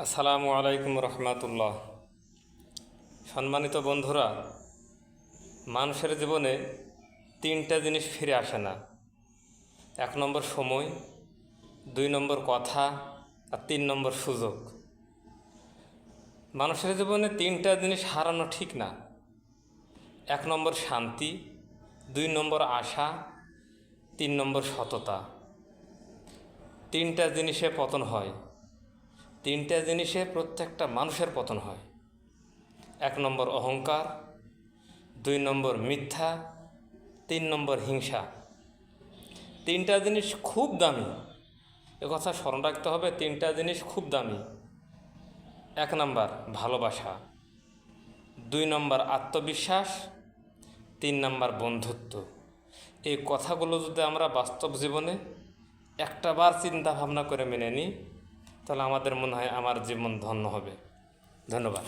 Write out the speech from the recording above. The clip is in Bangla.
আসসালামু আলাইকুম রহমতুল্লাহ। সম্মানিত বন্ধুরা, মানুষের জীবনে তিনটা জিনিস ফিরে আসে না। 1 নম্বর সময়, 2 নম্বর কথা, আর 3 নম্বর সুযোগ। মানুষের জীবনে তিনটা জিনিস হারানো ঠিক না। 1 নম্বর শান্তি, 2 নম্বর আশা, 3 নম্বর সততা। তিনটা জিনিসে পতন হয়। তিনটা জিনিসে প্রত্যেকটা মানুষের পতন হয়। 1 নম্বর অহংকার, 2 নম্বর মিথ্যা, 3 নম্বর হিংসা। তিনটা জিনিস খুব দামি, কথা স্মরণ রাখতে হবে। তিনটা জিনিস খুব দামি। 1 নম্বর ভালোবাসা, 2 নম্বর আত্মবিশ্বাস, 3 নম্বর বন্ধুত্ব। এই কথাগুলো যদি আমরা বাস্তব জীবনে একটাবার চিন্তা ভাবনা করে মেনে নিই, তাহলে আমাদের মনে হয় আমার জীবন ধন্য হবে। ধন্যবাদ।